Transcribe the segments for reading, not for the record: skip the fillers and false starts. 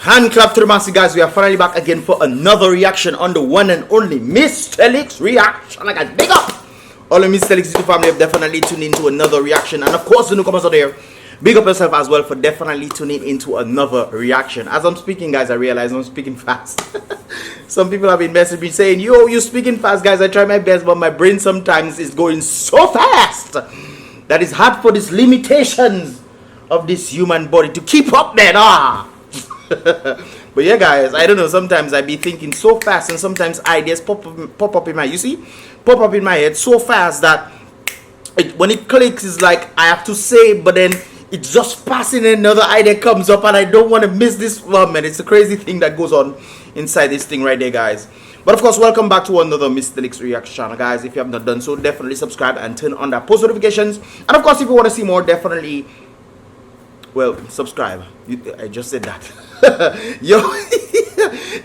Hand clap to the massive guys. We are finally back again for another reaction on the one and only Mystelics reaction. Like guys, big up! All the Mystelics YouTube family have definitely tuned into another reaction. And of course, the newcomers out there, big up yourself as well for definitely tuning into another reaction. As I'm speaking, guys, I realize I'm speaking fast. Some people have been messaging me saying, yo, you're speaking fast, guys. I try my best, but my brain sometimes is going so fast that it's hard for these limitations of this human body to keep up there. But yeah, guys, I don't know, sometimes I be thinking so fast and sometimes ideas pop up in my head so fast that when it clicks, it's like I have to say, but then it's just passing and another idea comes up and I don't want to miss this moment. It's a crazy thing that goes on inside this thing right there, guys. But of course, welcome back to another Mystelics reaction channel, guys. If you have not done so, definitely subscribe and turn on that post notifications. And of course, if you want to see more, definitely, well, subscribe. I just said that. Yo.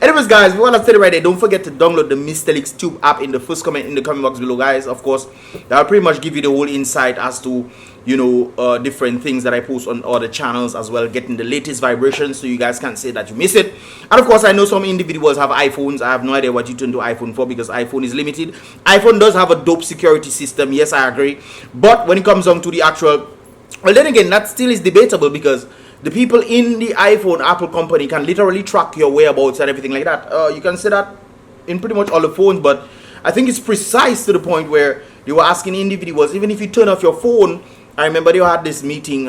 Anyways, guys, we want to say it right there. Don't forget to download the Mystelics Tube app in the first comment in the comment box below, guys. Of course, that will pretty much give you the whole insight as to, you know, different things that I post on other channels as well, getting the latest vibrations so you guys can't say that you miss it. And of course, I know some individuals have iPhones. I have no idea what you turn to iPhone for because iPhone is limited. iPhone does have a dope security system. Yes, I agree. But when it comes down to the actual, well, then again, that still is debatable because the people in the iPhone Apple company can literally track your whereabouts and everything like that. You can say that in pretty much all the phones, but I think it's precise to the point where they were asking individuals, even if you turn off your phone. I remember they had this meeting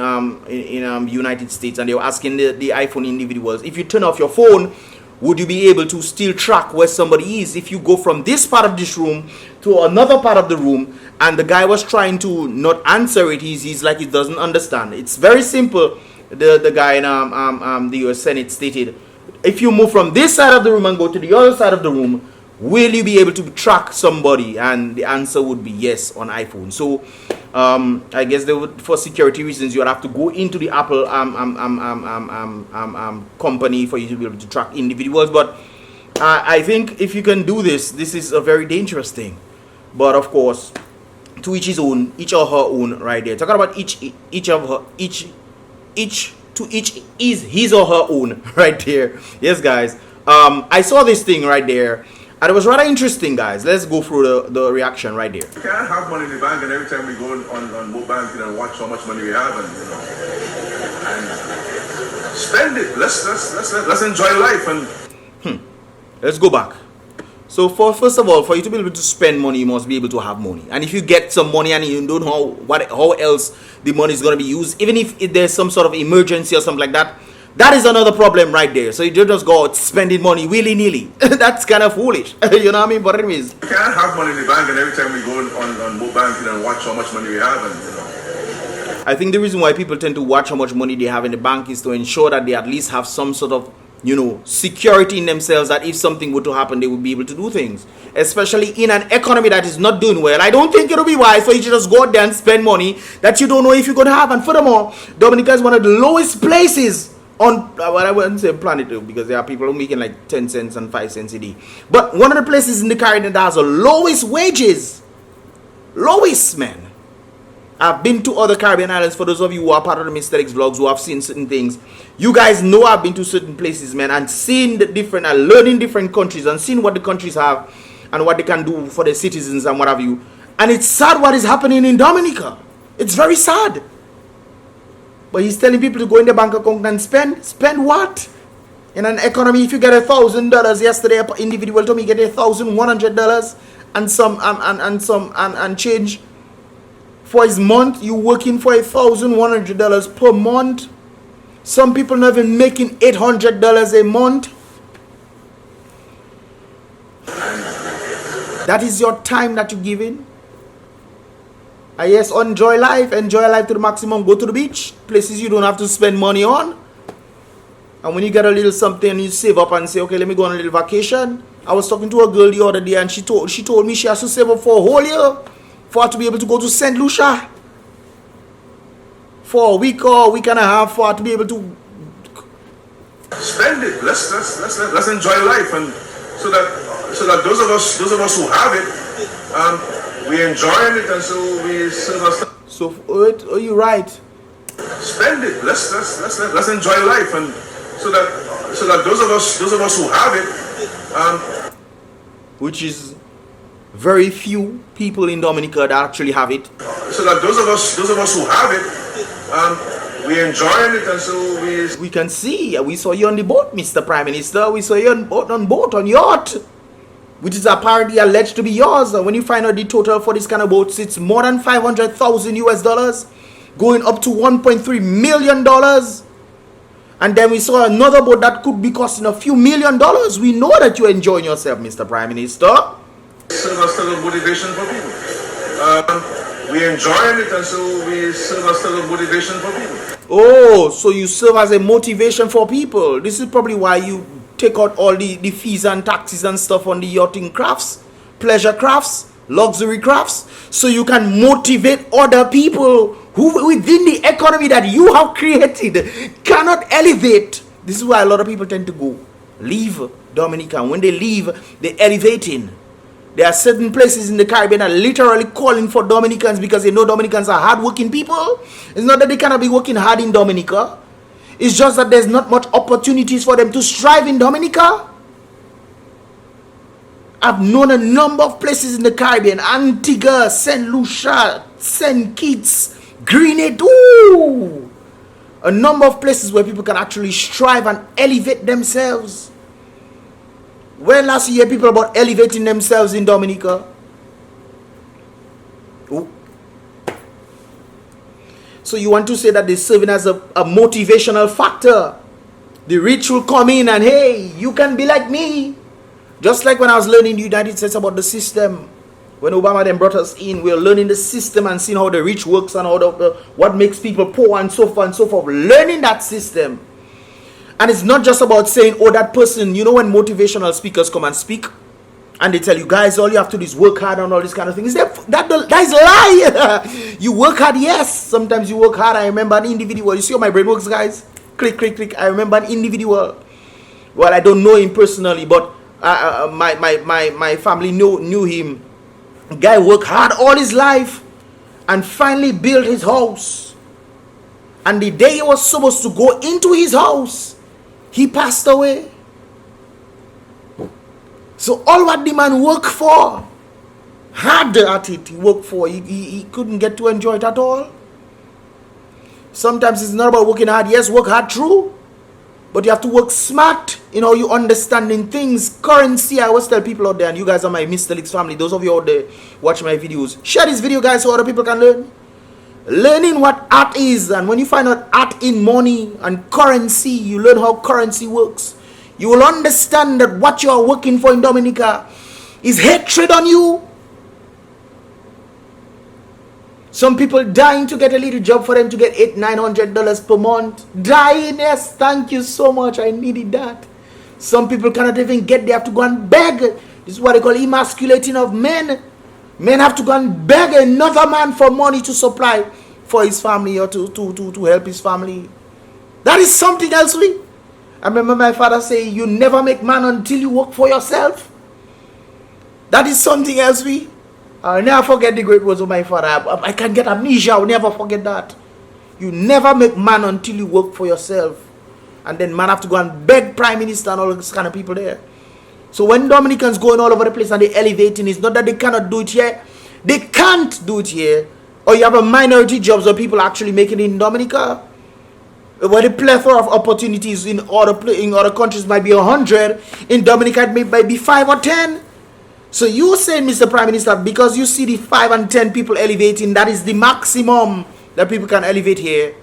in United States, and they were asking the iPhone individuals, if you turn off your phone, would you be able to still track where somebody is if you go from this part of this room to another part of the room? And the guy was trying to not answer it. He's like he doesn't understand. It's very simple. The guy in the US Senate stated, if you move from this side of the room and go to the other side of the room, will you be able to track somebody? And the answer would be yes on iPhone. So I guess they would, for security reasons, you would have to go into the Apple company for you to be able to track individuals. But I think if you can do this, this is a very dangerous thing. But of course, to each his own, each or her own, right there. Talking about each is his or her own, right there. Yes, guys. I saw this thing right there, and it was rather interesting, guys. Let's go through the reaction right there. We can't have money in the bank, and every time we go on mobile banking and watch how much money we have, and you know, and spend it. Let's enjoy life and. Let's go back. So first of all, for you to be able to spend money, you must be able to have money. And if you get some money and you don't know how else the money is going to be used, even if there's some sort of emergency or something like that, that is another problem right there. So you don't just go out spending money willy-nilly. That's kind of foolish. You know what I mean? But anyways, we can't have money in the bank, and every time we go on mobile banking and watch how much money we have, and you know. I think the reason why people tend to watch how much money they have in the bank is to ensure that they at least have some sort of, you know, security in themselves, that if something were to happen, they would be able to do things. Especially in an economy that is not doing well. I don't think it'll be wise for you to just go out there and spend money that you don't know if you're going to have. And furthermore, Dominica is one of the lowest places on, well, I wouldn't say planet, because there are people who are making like 10 cents and 5 cents a day. But one of the places in the Caribbean that has the lowest wages. Lowest, man. I've been to other Caribbean islands. For those of you who are part of the Mystelics vlogs, who have seen certain things, you guys know I've been to certain places, man, and seen the different, and learning different countries, and seeing what the countries have and what they can do for their citizens and what have you. And it's sad what is happening in Dominica. It's very sad. But he's telling people to go in the bank account and spend. Spend what? In an economy, if you get $1,000 yesterday, an individual told me get $1,100 and change. For his month, you working for $1,100 per month. Some people not even making $800 a month. That is your time that you're giving. Yes, enjoy life to the maximum. Go to the beach, places you don't have to spend money on. And when you get a little something, you save up and say, okay, let me go on a little vacation. I was talking to a girl the other day, and she told me she has to save up for a whole year for her to be able to go to St. Lucia for a week or a week and a half, for her to be able to spend it. Let's enjoy life, and so that those of us who have it, we enjoying it, and so we serve us. So you're right. Spend it. Let's enjoy life, and so So that those of us who have it, which is very few people in Dominica that actually have it. So that those of us who have it, we enjoying it, and so we can see. We saw you on the boat, Mr. Prime Minister. We saw you on yacht, which is apparently alleged to be yours. When you find out the total for this kind of boats, it's more than 500,000 US dollars, going up to 1.3 million dollars. And then we saw another boat that could be costing a few $1 million. We know that you're enjoying yourself, Mr. Prime Minister. Serve as still a motivation for people. We enjoying it, and so we serve as still a motivation for people. Oh, so you serve as a motivation for people. This is probably why you take out all the fees and taxes and stuff on the yachting crafts, pleasure crafts, luxury crafts, so you can motivate other people who within the economy that you have created cannot elevate. This is why a lot of people tend to leave Dominica. And when they leave, they're elevating. There are certain places in the Caribbean that are literally calling for Dominicans because they know Dominicans are hardworking people. It's not that they cannot be working hard in Dominica. It's just that there's not much opportunities for them to strive in Dominica. I've known a number of places in the Caribbean: Antigua, St. Lucia, St. Kitts, Grenada. Ooh! A number of places where people can actually strive and elevate themselves. When last you hear people about elevating themselves in Dominica? Ooh. So you want to say that they're serving as a motivational factor. The rich will come in and, hey, you can be like me. Just like when I was learning the United States about the system. When Obama then brought us in, we were learning the system and seeing how the rich works and what makes people poor and so forth and so forth. Learning that system. And it's not just about saying, oh, that person, you know, when motivational speakers come and speak and they tell you, guys, all you have to do is work hard and all this kind of thing. That is a lie. You work hard, yes. Sometimes you work hard. I remember an individual. You see how my brain works, guys? Click, click, click. I remember an individual. Well, I don't know him personally, but my family knew him. The guy worked hard all his life and finally built his house. And the day he was supposed to go into his house, he passed away. So all what the man worked for, hard at it, he worked for, he couldn't get to enjoy it at all. Sometimes it's not about working hard. Yes, work hard, true. But you have to work smart in how you understanding things. Currency, I always tell people out there, and you guys are my Mystelics family, those of you out there watch my videos, share this video, guys, so other people can learn. Learning what art is, and when you find out art in money and currency, you learn how currency works. You will understand that what you are working for in Dominica is hatred on you. Some people dying to get a little job for them to get $800-900 per month. Dying, yes, thank you so much, I needed that. Some people cannot even get, they have to go and beg. This is what they call emasculating of men. Men have to go and beg another man for money to supply for his family or to help his family. That is something else. I remember my father saying, you never make man until you work for yourself. That is something else. I'll never forget the great words of my father. I can get amnesia. I'll never forget that. You never make man until you work for yourself. And then man have to go and beg Prime Minister and all this kind of people there. So when Dominicans going all over the place and they're elevating, it's not that they cannot do it here. They can't do it here. Or you have a minority jobs where people actually making it in Dominica. Where the plethora of opportunities in other countries might be 100. In Dominica it might be 5 or 10. So you say, Mr. Prime Minister, because you see the 5 and 10 people elevating, that is the maximum that people can elevate here.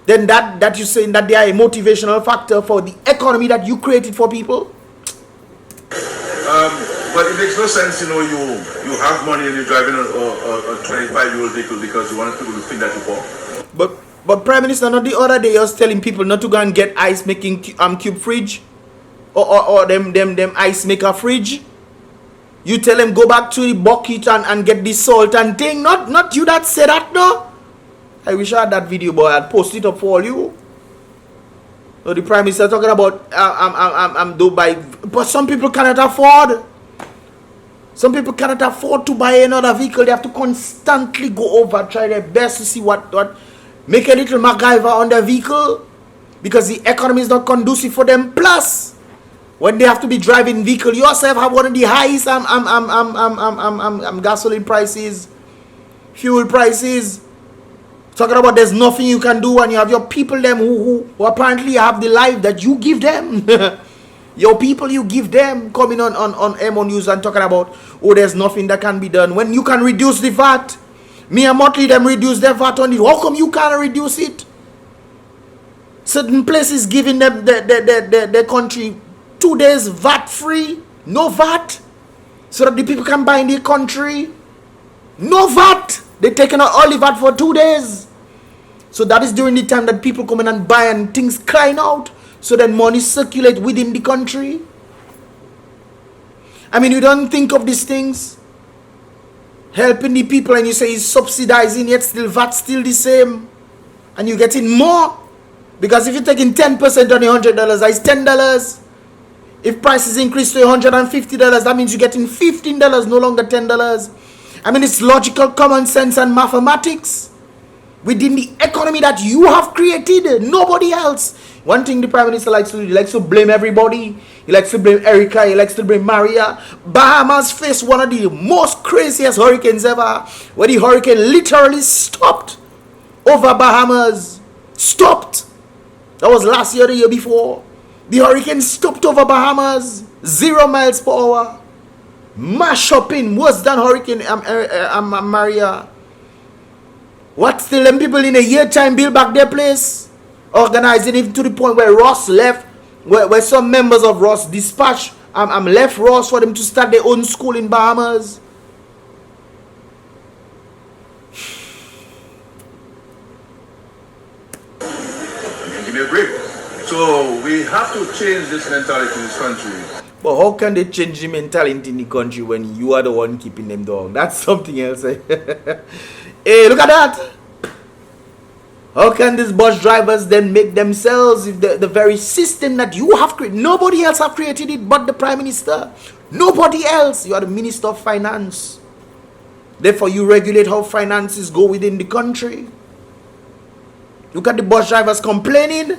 Then that you're saying that they are a motivational factor for the economy that you created for people. But it makes no sense, you know, you have money and you're driving a 25-year-old vehicle because you want people to think that you're poor. But Prime Minister, not the other day, I was telling people not to go and get ice making cube fridge or them ice maker fridge. You tell them go back to the bucket and get the salt and thing. Not you that said that, no. I wish I had that video, boy. I'd post it up for all you. So the Prime Minister talking about Dubai, but some people cannot afford. Some people cannot afford to buy another vehicle. They have to constantly go over, try their best to see what make a little MacGyver on their vehicle. because the economy is not conducive for them. Plus, when they have to be driving vehicle, you yourself have one of the highest gasoline prices, fuel prices. Talking about there's nothing you can do, and you have your people them who apparently have the life that you give them. Your people you give them coming on M1 News and talking about, oh, there's nothing that can be done when you can reduce the VAT. Me and Motley them reduce their VAT on it. How come you can't reduce it? Certain places giving them the country 2 days VAT free, no VAT, so that the people can buy in the country. No VAT. They're taking out all the VAT for 2 days. So that is during the time that people come in and buy and things crying out. So that money circulate within the country. I mean, you don't think of these things. Helping the people and you say it's subsidizing, yet still VAT still the same. And you're getting more. Because if you're taking 10% on $100, that's $10. If prices increase to $150, that means you're getting $15, no longer $10. I mean, it's logical, common sense, and mathematics within the economy that you have created. Nobody else. One thing the Prime Minister likes to do, he likes to blame everybody. He likes to blame Erica. He likes to blame Maria. Bahamas faced one of the most craziest hurricanes ever, where the hurricane literally stopped over Bahamas. Stopped. That was last year, the year before. The hurricane stopped over Bahamas. 0 miles per hour. Mash up in worse than Hurricane Maria. What still them people in a year time build back their place? Organizing it to the point where Ross left, where some members of Ross dispatched left Ross for them to start their own school in Bahamas. Give me a break. So we have to change this mentality in this country. But how can they change the mentality in the country when you are the one keeping them down? That's something else. Eh? Hey, look at that. How can these bus drivers then make themselves if the very system that you have created? Nobody else have created it but the Prime Minister. Nobody else. You are the Minister of Finance. Therefore, you regulate how finances go within the country. Look at the bus drivers complaining.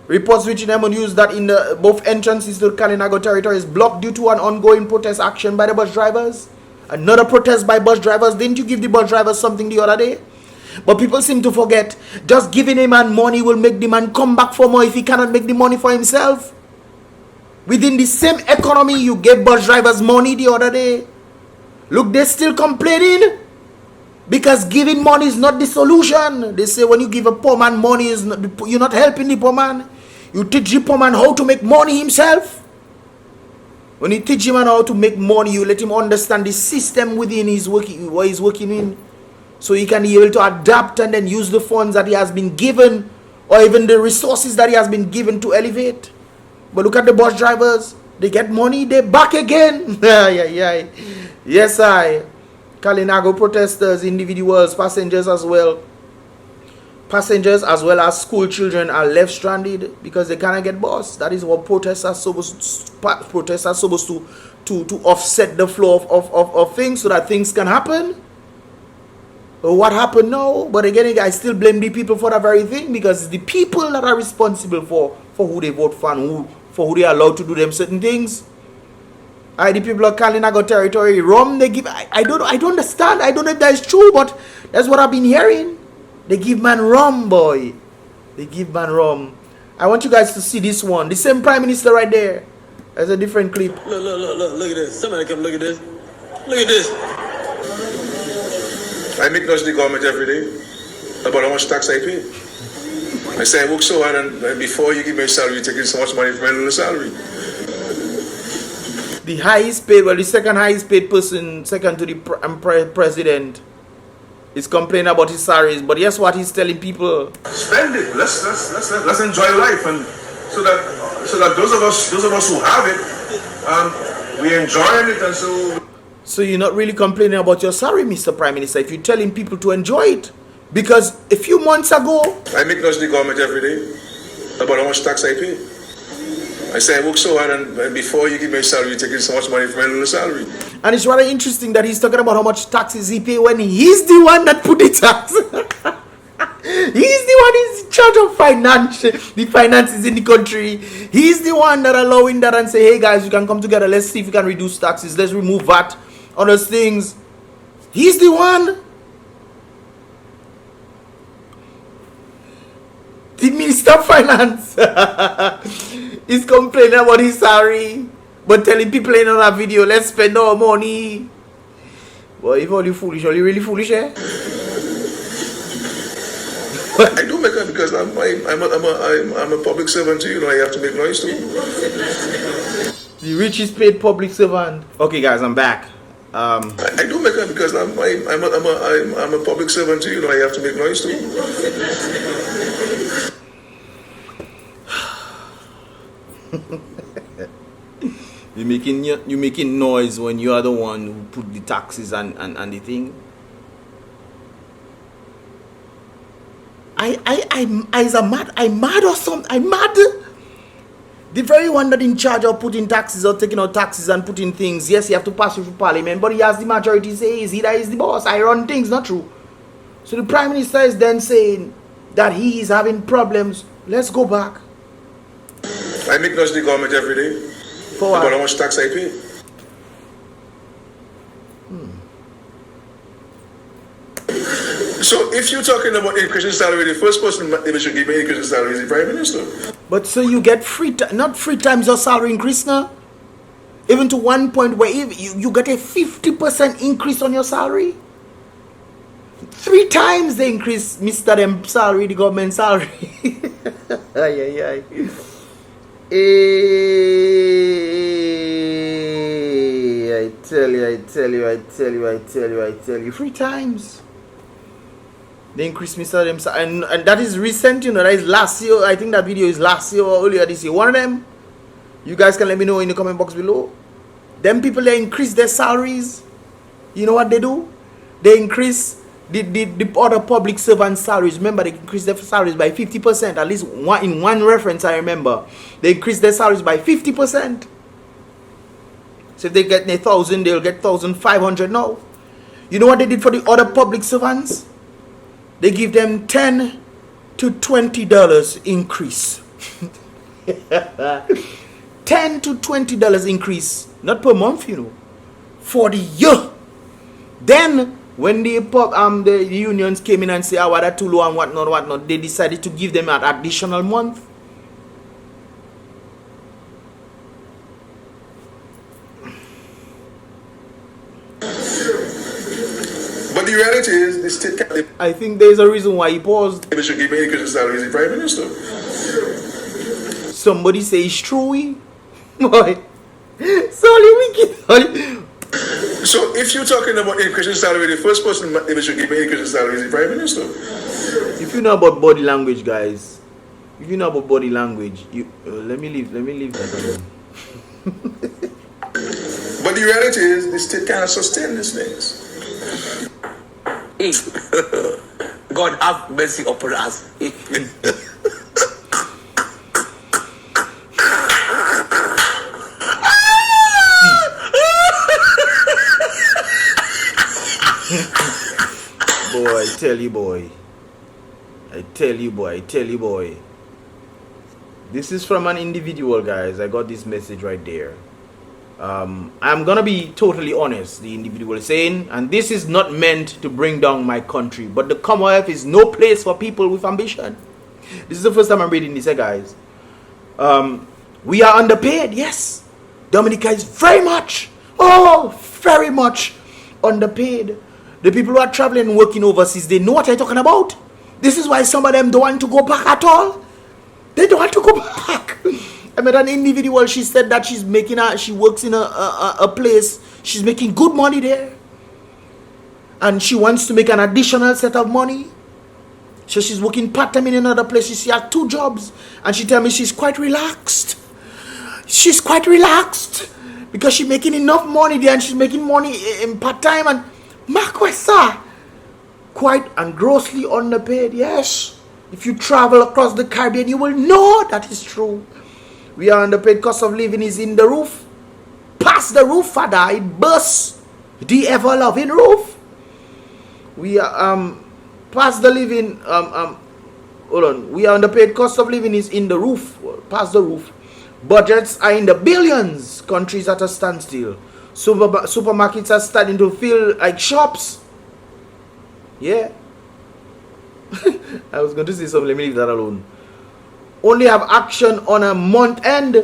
Reports reaching M1 News that in both entrances to Kalinago territory is blocked due to an ongoing protest action by the bus drivers. Another protest by bus drivers. Didn't you give the bus drivers something the other day? But people seem to forget, just giving a man money will make the man come back for more if he cannot make the money for himself. Within the same economy, you gave bus drivers money the other day. Look, they're still complaining. Because giving money is not the solution. They say when you give a poor man money, you're not helping the poor man. You teach the poor man how to make money himself. When you teach him how to make money, you let him understand the system within what he's working in. So he can be able to adapt and then use the funds that he has been given, or even the resources that he has been given to elevate. But look at the bus drivers. They get money, they're back again. Yes, Kalinago protesters, individuals, passengers as well. Passengers as well as school children are left stranded because they cannot get bus. That is what protests are supposed to offset the flow of things so that things can happen. But what happened now? But again, I still blame the people for that very thing, because it's the people that are responsible for who they vote for and for who they are allowed to do them certain things. The people of Kalinago territory, rum they give. I don't understand. I don't know if that is true, but that's what I've been hearing. They give man rum, boy. They give man rum. I want you guys to see this one. The same Prime Minister right there. There's a different clip. Look at this. Somebody come look at this. Look at this. I make noise to the government every day about how much tax I pay. I say I work so hard, and before you give me a salary, you're taking so much money from my little salary. The highest paid, well, the second highest paid person, second to the president, is complaining about his salaries. But guess what he's telling people? Spend it. Let's enjoy life, and so that those of us who have it, we're enjoying it, and So you're not really complaining about your salary, Mr. Prime Minister, if you're telling people to enjoy it. Because a few months ago, I make noise to the government every day about how much tax I pay. I say I work so hard, and before you give me a salary, you're taking so much money from my little salary. And it's rather interesting that he's talking about how much taxes he pay when he's the one that put the tax. He's the one who's in charge of the finances in the country. He's the one that allowing that and say, hey guys, we can come together. Let's see if we can reduce taxes. Let's remove VAT on those things. He's the one. The Minister of Finance is complaining about his salary, but telling people in on a video, let's spend our money. Boy, if only foolish, are you really foolish, eh? I do make it because I'm a public servant too, you know, I have to make noise too. The richest paid public servant. Okay guys, I'm back. I do make it because I'm a public servant too, you know, I have to make noise too. You making noise when you are the one who put the taxes and the thing. I'm mad or something. I'm mad. The very one that in charge of putting taxes or taking out taxes and putting things. Yes, you have to pass it through parliament, but he has the majority say he that is the boss. I run things, not true. So the prime minister is then saying that he is having problems. Let's go back. I make noise to the government every day. For about how much tax I pay. So if you're talking about increasing salary, the first person that should give me increasing salary is the Prime Minister. But so you get not 3 times your salary increase now? Even to one point where you get a 50% increase on your salary? 3 times they increase Mr. Them salary, the government salary. Ay. I tell you 3 times. They increased Mr. Them, and that is recent, you know. That is last year. I think that video is last year or earlier this year. One of them, you guys can let me know in the comment box below. Them people, they increase their salaries. You know what they do? They increase the other public servant salaries. Remember, they increase their salaries by 50%. At least in one reference, I remember they increase their salaries by 50%. So if they get 1,000, they'll get 1,500 now. You know what they did for the other public servants? They give them $10 to $20 increase. $10 to $20 increase, not per month, you know, for the year. Then when the unions came in and say, oh, that's too low and whatnot, they decided to give them an additional month. But the reality is, the state can't. I think there's a reason why he paused. They should give me increasing salary is the Prime Minister. Somebody say it's true. Boy, sorry, wicked. So if you're talking about increasing salary, the first person that should give me increasing salary is the Prime Minister. If you know about body language, guys, if you know about body language, let me leave that alone. But the reality is, the state cannot sustain these things. God have mercy upon us. Boy, I tell you, boy. This is from an individual, guys. I got this message right there. I'm gonna be totally honest. The individual is saying, and this is not meant to bring down my country, but the Commonwealth is no place for people with ambition. This is the first time I'm reading this, guys. We are underpaid, yes. Dominica is very much underpaid. The people who are traveling and working overseas, they know what I'm talking about. This is why some of them don't want to go back at all. They don't want to go back. I met an individual, she said that she works in a place, she's making good money there. And she wants to make an additional set of money. So she's working part-time in another place. She has 2 jobs. And she tells me she's quite relaxed. She's quite relaxed. Because she's making enough money there and she's making money in part-time. And Marquesa, quite and grossly underpaid, yes. If you travel across the Caribbean, you will know that is true. We are underpaid. Cost of living is in the roof. Past the roof, father. It bursts the ever-loving roof. We are Past the living, hold on, we are underpaid. Cost of living is in the roof, past the roof. Budgets are in the billions. Countries at a standstill. Supermarkets are starting to feel like shops. Yeah. I was going to say something, let me leave that alone. Only have action on a month end.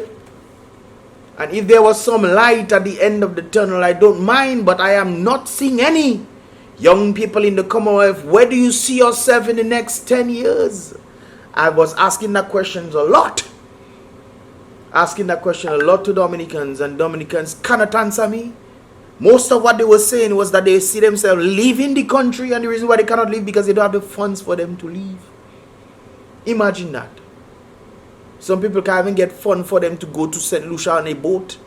And if there was some light at the end of the tunnel, I don't mind, but I am not seeing any. Young people in the Commonwealth, where do you see yourself in the next 10 years? I was asking that question a lot. Asking that question a lot to Dominicans, and Dominicans cannot answer me. Most of what they were saying was that they see themselves leaving the country, and the reason why they cannot leave because they don't have the funds for them to leave. Imagine that. Some people can't even get funds for them to go to St. Lucia on a boat.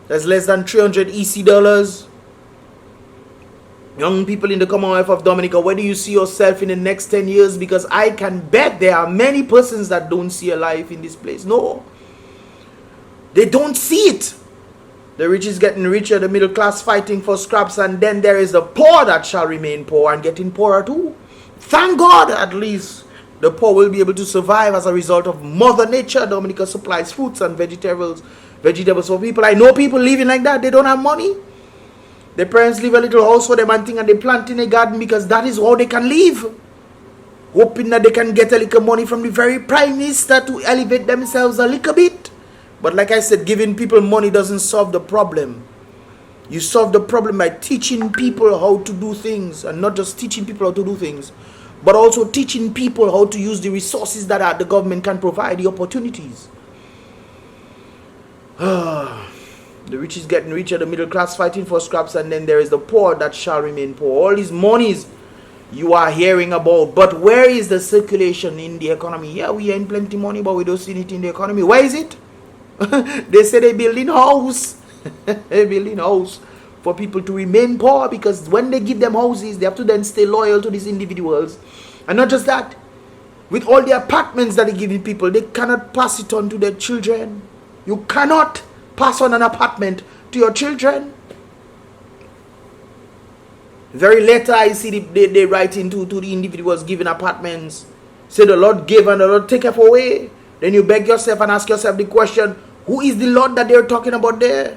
There's less than 300 EC dollars. Young people in the Commonwealth of Dominica, where do you see yourself in the next 10 years? Because I can bet there are many persons that don't see a life in this place. No. They don't see it. The rich is getting richer, the middle class fighting for scraps, and then there is the poor that shall remain poor and getting poorer too. Thank God, at least the poor will be able to survive as a result of Mother Nature. Dominica supplies fruits and vegetables for people. I know people living like that. They don't have money. Their parents leave a little house for them and thing, and they plant in a garden because that is how they can live. Hoping that they can get a little money from the very Prime Minister to elevate themselves a little bit. But like I said, giving people money doesn't solve the problem. You solve the problem by teaching people how to do things, and not just teaching people how to do things, but also teaching people how to use the resources that the government can provide, the opportunities. The rich is getting richer, the middle class fighting for scraps, and then there is the poor that shall remain poor. All these monies you are hearing about, but where is the circulation in the economy? Yeah, we earn plenty money, but we don't see it in the economy. Where is it? They say they building house. They building house for people to remain poor, because when they give them houses, they have to then stay loyal to these individuals. And not just that, with all the apartments that they're giving people, they cannot pass it on to their children. You cannot pass on an apartment to your children. Very later I see they write into to the individuals giving apartments. Say the Lord gave and the Lord taketh away. Then you beg yourself and ask yourself the question, who is the Lord that they're talking about there?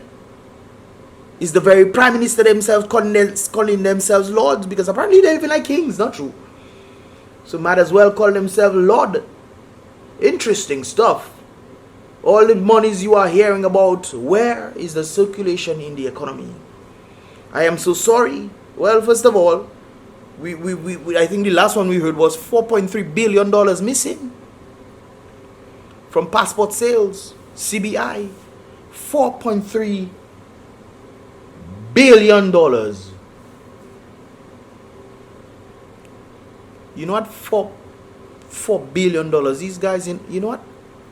Is the very Prime Minister themselves calling themselves Lords? Because apparently they're even like kings, not true. So might as well call themselves Lord. Interesting stuff. All the monies you are hearing about, where is the circulation in the economy? I am so sorry. Well, first of all, I think the last one we heard was $4.3 billion missing from passport sales, CBI. $4.3 billion. You know what? $4 billion. These guys, you know what?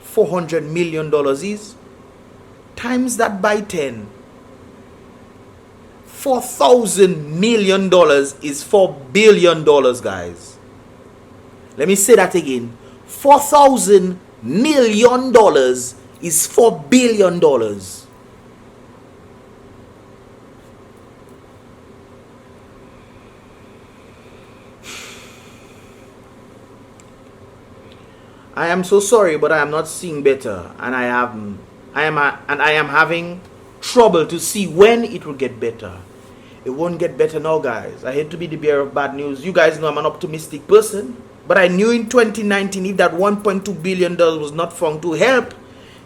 $400 million is? Times that by 10. $4,000 million is $4 billion, guys. Let me say that again. $4,000 million is $4 billion. I am so sorry, but I am not seeing better, and I am having trouble to see when it will get better. It won't get better now, guys. I hate to be the bearer of bad news. You guys know I'm an optimistic person, but I knew in 2019 if that $1.2 billion was not found to help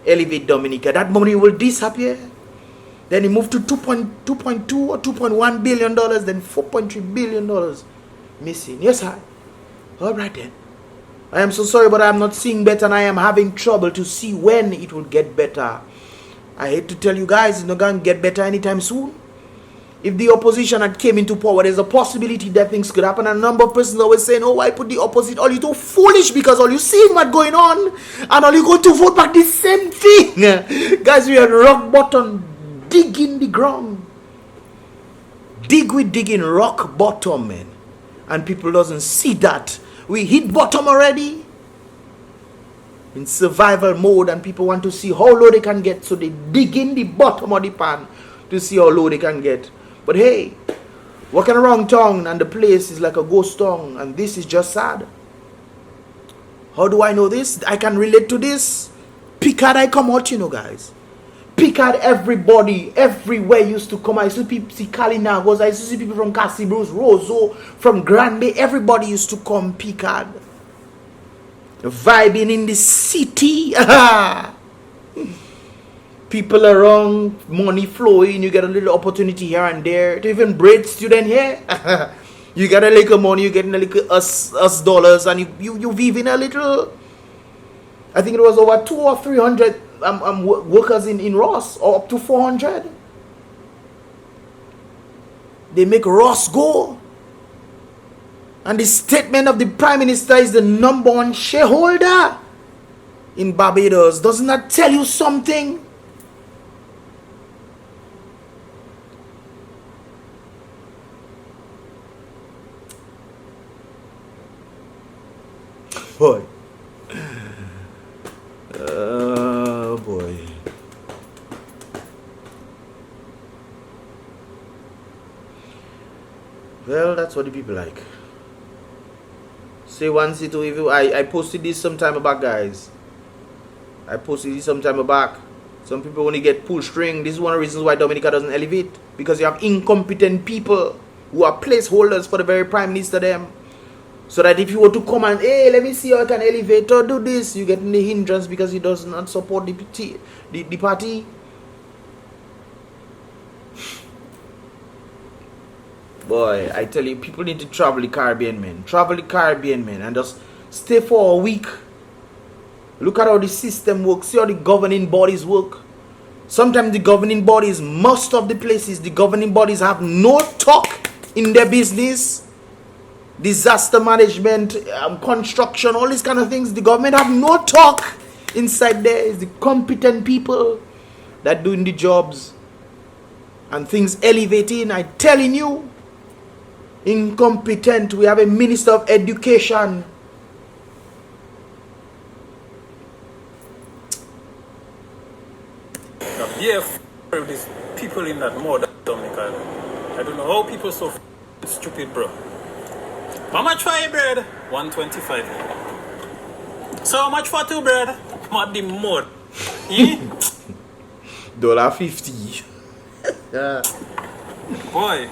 elevate Dominica, that money will disappear. Then it moved to 2.2 or $2.1 billion, then $4.3 billion missing. Yes, sir. All right then. I am so sorry, but I am not seeing better, and I am having trouble to see when it will get better. I hate to tell you guys, it's not going to get better anytime soon. If the opposition had came into power, there's a possibility that things could happen. And a number of persons are always saying, oh, why put the opposite? All you too foolish because all you seeing what's going on, and all you going to vote back the same thing. Guys, we are rock bottom, digging the ground. Digging rock bottom, man. And people doesn't see that. We hit bottom already. In survival mode, and people want to see how low they can get, so they dig in the bottom of the pan to see how low they can get. But hey, walking around town and the place is like a ghost town, and this is just sad. How do I know this? I can relate to this. Picard, I come out, you know, guys. Picard, everybody, everywhere used to come. I used to see Kalinagos, I used to see people from Cassie Bruce, Roseau, from Grand Bay. Everybody used to come Picard. Vibing in the city. People around, money flowing. You get a little opportunity here and there. To even braid student here. You get a little money, you get a little us dollars, and you weave in a little. I think it was over 200 or 300 workers in Ross, or up to 400. They make Ross go. And the statement of the Prime Minister is the #1 shareholder in Barbados. Doesn't that tell you something? Boy. Oh boy. Well, that's what the people like. Say one, say two. If you, I posted this some time back, guys. I posted this some time back. Some people only get pull string. This is one of the reasons why Dominica doesn't elevate. Because you have incompetent people who are placeholders for the very Prime Minister them. So that if you were to come and, hey, let me see how I can elevate or do this, you get in the hindrance because he does not support the party. Boy, I tell you, people need to travel the Caribbean, man. Travel the Caribbean, man, and just stay for a week. Look at how the system works. See how the governing bodies work. Sometimes the governing bodies, most of the places, the governing bodies have no talk in their business. Disaster management, construction, all these kind of things. The government have no talk. Inside there is the competent people that doing the jobs. And things elevating. I'm telling you. Incompetent. We have a Minister of Education. Yeah, these people in that mode, Dominica. I don't know how people so stupid, bro. How much for a bread? 125. So how much for 2 bread? What the mode? $1.50. Boy,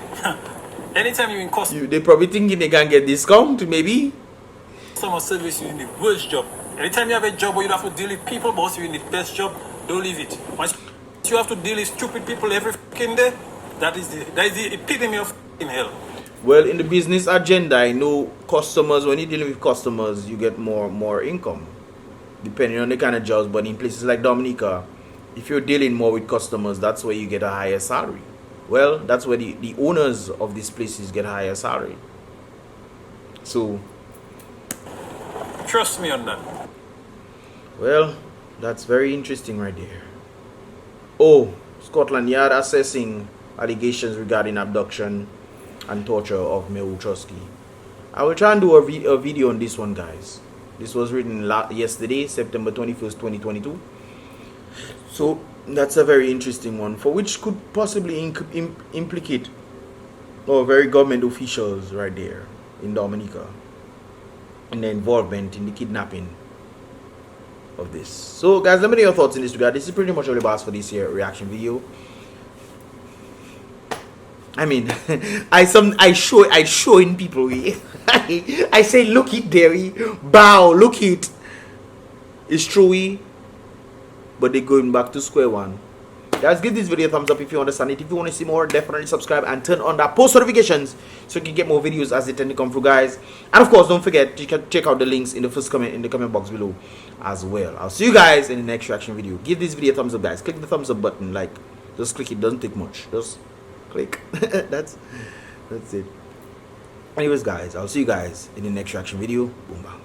anytime you in customer They probably thinking they can get discount, maybe. service, you in the worst job. Anytime you have a job where you have to deal with people, boss, you in the best job, don't leave it. Once you have to deal with stupid people every fucking day, that is the epitome of fucking hell. Well, in the business agenda, I know customers, when you're dealing with customers, you get more income, depending on the kind of jobs. But in places like Dominica, if you're dealing more with customers, that's where you get a higher salary. Well, that's where the owners of these places get higher salary. So, trust me on that. well, that's very interesting right there. Oh, Scotland Yard assessing allegations regarding abduction and torture of Mehul Trotsky. I will try and do a video on this one, guys. This was written yesterday, September 21st, 2022. So that's a very interesting one, for which could possibly implicate very government officials right there in Dominica in the involvement in the kidnapping of this. So guys, let me know your thoughts in this regard. This is pretty much all about for this here reaction video. I mean, I show in people. I say, look it, Derry, bow, look it. It's true, but they're going back to square one. Guys, give this video a thumbs up if you understand it. If you want to see more, definitely subscribe and turn on that post notifications so you can get more videos as they tend to come through, guys. And of course, don't forget, you can check out the links in the comment box below as well. I'll see you guys in the next reaction video. Give this video a thumbs up, guys. Click the thumbs up button, like, just click it. Doesn't take much. Just click. that's it. Anyways, guys, I'll see you guys in the next reaction video. Boom, bang.